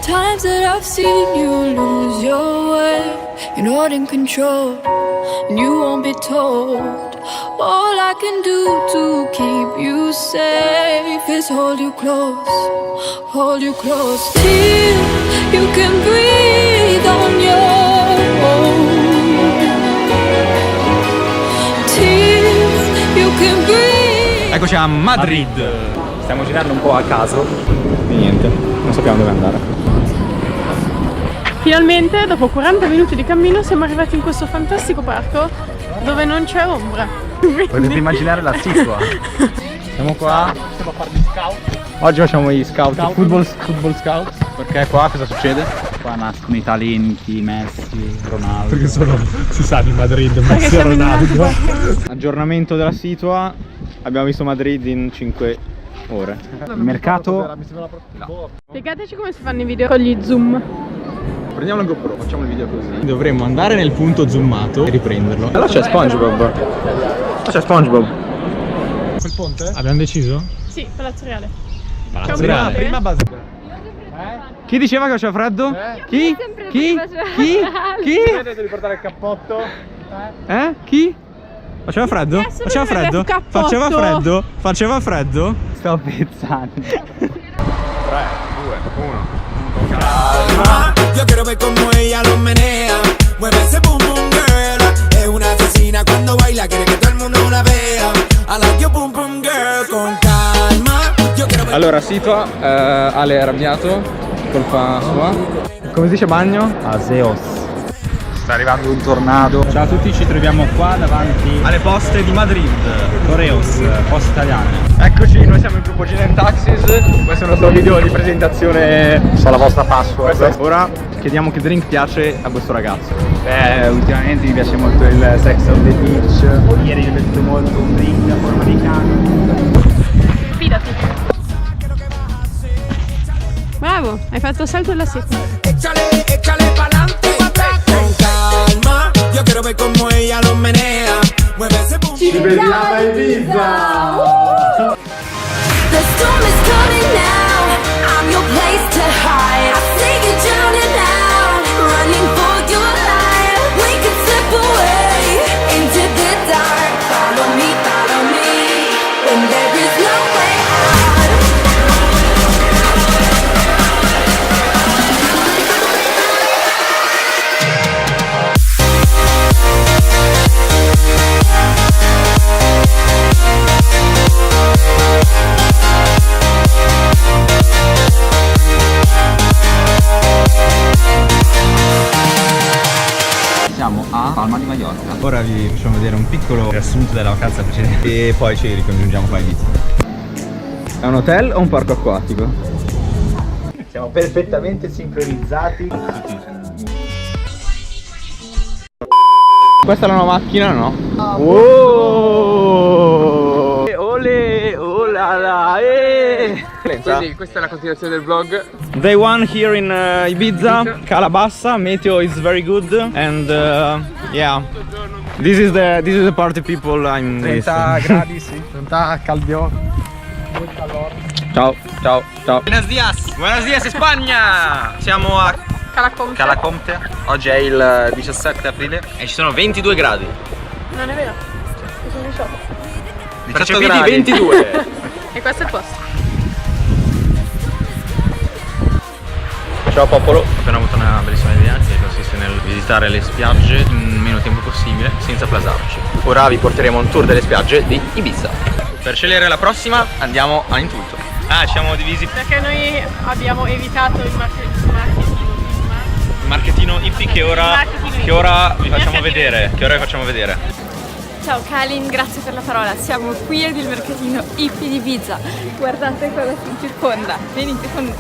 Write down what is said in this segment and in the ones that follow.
times that I've seen you lose your way. You're not in control, and you won't be told. All I can do to keep you safe is hold you close till you can breathe on your own. Till you can breathe. Eccoci a Madrid. Stiamo girando un po' a caso e niente, non sappiamo dove andare. Finalmente, dopo 40 minuti di cammino, siamo arrivati in questo fantastico parco dove non c'è ombra. Potete immaginare la situa. Siamo qua. Stiamo a fare gli scout. Oggi facciamo gli scout. Football scout. Perché qua cosa succede? Qua nascono i talenti, Messi, Ronaldo. Perché si sa di Madrid, Messi e Ronaldo. Aggiornamento della situa. Abbiamo visto Madrid in 5 ore. Il mercato. Spiegateci come si fanno i video con gli zoom. Prendiamo la GoPro, facciamo il video così. Dovremmo andare nel punto zoomato e riprenderlo. Allora c'è SpongeBob. C'è SpongeBob. Quel ponte? Abbiamo deciso? Sì, Palazzo Reale. Palazzo Reale. Prima base. Chi diceva che faceva freddo? Chi? Chi? Devi portare il cappotto. Chi? Faceva freddo? Adesso Faceva deve freddo? avere il cappotto. Faceva freddo? Faceva freddo? Sto pensando. 3, 2, 1. Calma, yo quiero ver como ella lo menea. Mueve ese boom boom girl. Es una asesina cuando baila, quiere que todo el mundo la vea. I like your boom boom girl. Con calma, yo quiero ver. Allora, situa, Ale è arrabbiato, colpa sua. Come si dice bagno? Aseos. Sta arrivando un tornado. Ciao a tutti, ci troviamo qua davanti Alle poste di Madrid. Coreos, poste italiane. Eccoci, noi siamo il gruppo Gina Taxis. Questo è il nostro video di presentazione. So la vostra password. Ora chiediamo che drink piace a questo ragazzo. Ultimamente mi piace molto il Sex on the Beach. Ieri mi è piaciuto molto un drink a forma di cane. Fidati. Bravo, hai fatto il salto della seta. Échale pa'lante. Con calma, yo quiero ver como ella lo menea. Mueve ese boom. Ci vediamo a Ibiza! The storm is coming now. I'm your place to hide. I see you drowning out, running for your life. We can slip away into the dark. Follow me when there is no way out. Siamo a Palma di Mallorca. Ora vi facciamo vedere un piccolo riassunto della vacanza precedente e poi ci ricongiungiamo qua in Ibiza. È un hotel o un parco acquatico? Siamo perfettamente sincronizzati. Questa è la nuova macchina, no? Oh! Ole! Oh la la! Quindi questa è la continuazione del vlog. Day one here in Ibiza, Calabassa. Meteo is very good and yeah, this is the party people I'm 30 gradi, sì. 30 caldio. Ciao, ciao, ciao. Buenos dias Spagna! Siamo a Calaconte. Oggi è il 17 aprile e ci sono 22 gradi. Non è vero. Ci sono 18. Percepiti 22. E questo è il posto. Ciao popolo. Ho appena avuto una bellissima idea che consiste nel visitare le spiagge in meno tempo possibile senza plasarci. Ora vi porteremo un tour delle spiagge di Ibiza. Per scegliere la prossima andiamo a Intulto. Ci siamo divisi. Perché noi abbiamo evitato il Marchettino hippie che ora vi facciamo vedere. Che ora vi facciamo vedere. Ciao Kalin, grazie per la parola. Siamo qui ad il mercatino hippie di Ibiza. Guardate cosa ci circonda. Venite con noi.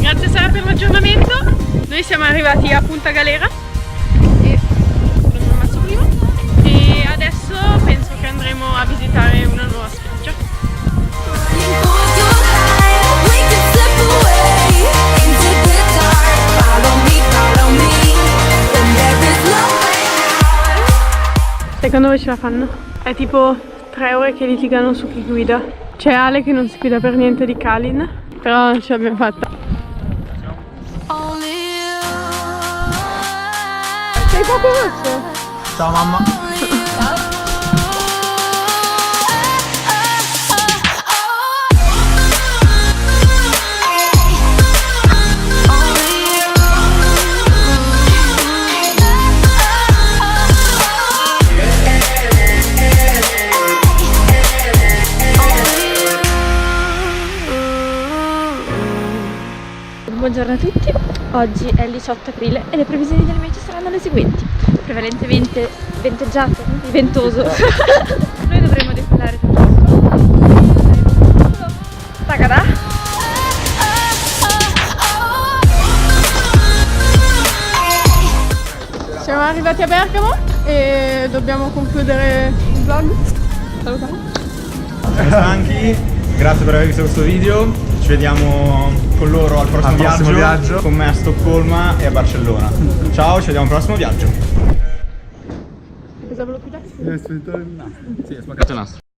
Grazie Sara per l'aggiornamento. Noi siamo arrivati a Punta Galera e non mi ammazzo prima. E adesso penso che andremo a visitare una nuova spiaggia. Secondo voi ce la fanno? È tipo 3 ore che litigano su chi guida. C'è Ale che non si fida per niente di Kalin, però ce l'abbiamo fatta. Sei poco rosso? Ciao mamma. Buongiorno a tutti, oggi è il 18 aprile e le previsioni del meteo saranno le seguenti: prevalentemente venteggiato, ventoso. Noi dovremo decollare tra poco. Tagada! Siamo arrivati a Bergamo e dobbiamo concludere il vlog. Salutiamo. Siamo stanchi, grazie per aver visto questo video. Ci vediamo con loro al prossimo viaggio. Con me a Stoccolma e a Barcellona. Ciao, ci vediamo al prossimo viaggio. Cosa volevo pigliare? Sì, è spaccato il nastro.